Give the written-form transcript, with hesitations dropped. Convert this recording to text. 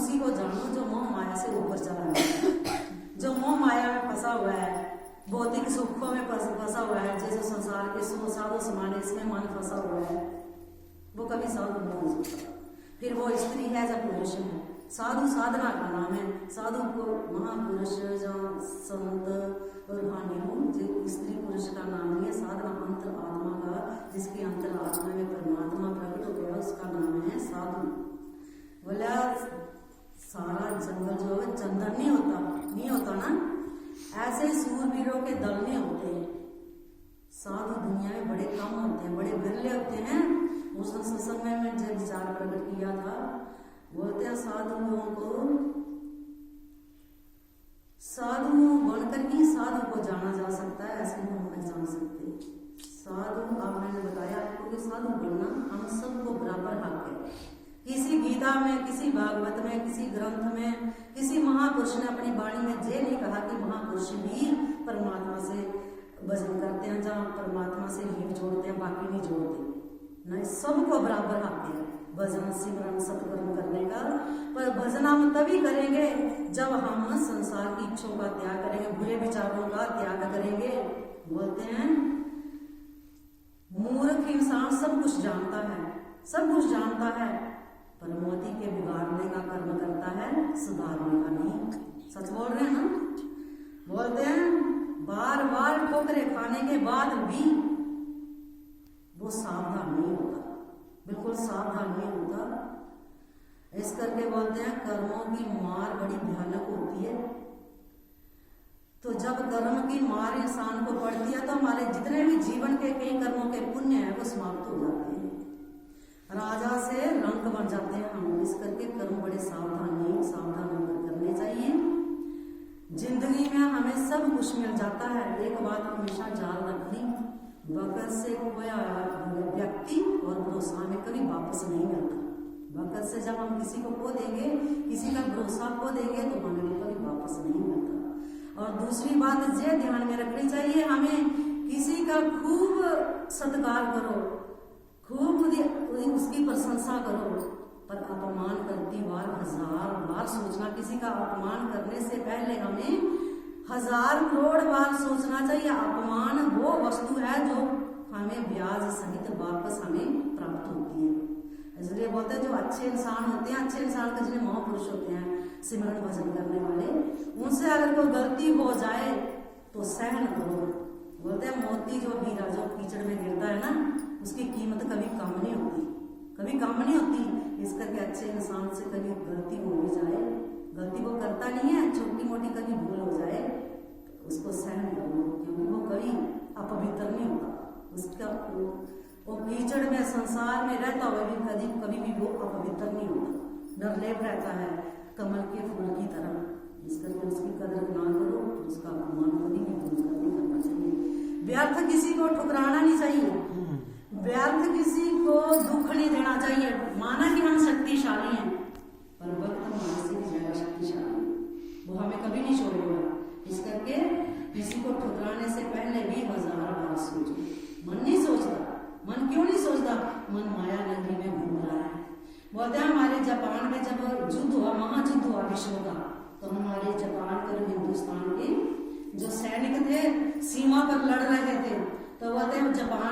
उसी को जानो जो मोह माया से ऊपर चला है, जो मोह माया में फंसा हुआ है, भौतिक सुखों में फंसा हुआ है, जैसे संसार के साधु समाने इसमें मन फंसा हुआ है, वो कभी साधु नहीं हो सकता। फिर वो स्त्री है या पुरुष है, साधु साधना का नाम है। साधु को महापुरुष या संत और जो स्त्री पुरुष का नाम नहीं है, साधना अंतर आत्मा का, जिसकी अंतर आत्मा में परमात्मा प्रकट हो गया उसका नाम है साधु। बोला सारा जंगल जो है चंदन नहीं होता ना, ऐसे सूरवीरों के दल नहीं होते। साधु दुनिया में बड़े कम होते हैं, बड़े विरले होते हैं। उस सत्संग में मैंने जब विचार प्रकट किया था, बोलते हैं साधु लोगों को साधु बनकर ही साधु को जाना जा सकता है, ऐसे हम नहीं जान सकते। साधु आप मैंने बताया आपको कि साधु बनना हम सबको बराबर हक है। किसी गीता में, किसी भागवत में, किसी ग्रंथ में, किसी महापुरुष ने अपनी वाणी में ये नहीं कहा कि महापुरुष भी परमात्मा से भजन करते हैं, जहाँ परमात्मा से लीप जोड़ते हैं, बाकी नहीं जोड़ते। नहीं, सबको बराबर हक है भजन सिमरन सत्कर्म करने का। पर भजन हम तभी करेंगे जब हम संसार की इच्छों का त्याग करेंगे, बुरे विचारों का त्याग करेंगे। बोलते हैं मूर्ख इंसान सब कुछ जानता है, पर मोती के बिगाड़ने का कर्म करता है, सुधारने का नहीं। सच बोल रहे हैं ना। बोलते हैं बार बार ठोकरे खाने के बाद भी वो सावधान नहीं होता, बिल्कुल सावधान नहीं होता। इस करके बोलते हैं कर्मों की मार बड़ी भयानक होती है। तो जब कर्म की मार इंसान को पड़ती है तो हमारे जितने भी जीवन के कई कर्मों के पुण्य है वो समाप्त हो जाते हैं, राजा से रंक बन जाते हैं हम। इस करके कर्म बड़े सावधान होकर करने चाहिए। जिंदगी में हमें सब कुछ मिल जाता है, एक बात हमेशा याद रखनी, वक़्त से खोया व्यक्ति और भरोसा हमें कभी वापस नहीं मिलता। वक़्त से जब हम किसी को खो देंगे, किसी का भरोसा खो देंगे तो हमें कभी वापस नहीं मिलता। और दूसरी बात ये ध्यान में रखनी चाहिए, हमें किसी का खूब सत्कार करो, खूब उसकी प्रशंसा करो, पर अपमान करती बार 1000 बार सोचना। किसी का अपमान करने से पहले हमें 1000 करोड़ बार सोचना चाहिए। अपमान वो वस्तु है जो हमें ब्याज सहित वापस हमें प्राप्त होती है। इसलिए बोलते हैं जो अच्छे इंसान होते हैं, अच्छे इंसान के जिन्हें महापुरुष होते हैं, सिमरन भजन करने वाले, उनसे अगर कोई गलती हो जाए तो सहन करो। बोलते हैं मोती जो हीरा जो कीचड़ में गिरता है ना, उसकी कीमत कभी कम नहीं होती। इस करके अच्छे इंसान से कभी गलती हो भी जाए, गलती वो करता नहीं है, छोटी मोटी कभी भूल हो जाए तो उसको सहन करो, क्योंकि वो कभी अपवित्र नहीं होता। उसका वो कीचड़ में संसार में रहता हुआ भी कभी भी वो अपवित्र नहीं होता, निर्लेप रहता है कमल के फूल की तरह। इस करके उसकी कदर ना करो, उसका अपमान कभी भी भूल कर नहीं करना चाहिए। व्यर्थ किसी को ठुकराना नहीं चाहिए, व्यर्थ किसी को दुख नहीं देना चाहिए। माना कि हम शक्तिशाली हैं, पर वक्त हमारे से भी ज्यादा शक्तिशाली है, वो हमें कभी नहीं छोड़ेगा। इस करके किसी को ठुकराने से पहले भी 1000 बार सोचो। मन नहीं सोचता, मन क्यों नहीं सोचता? मन माया नगरी में घूम रहा है। बोलते हैं हमारे जापान में जब युद्ध हुआ, महायुद्ध हुआ विश्व का, तो हमारे जापान और हिंदुस्तान के जो सैनिक थे सीमा पर लड़ रहे थे, तो बोलते हैं जापान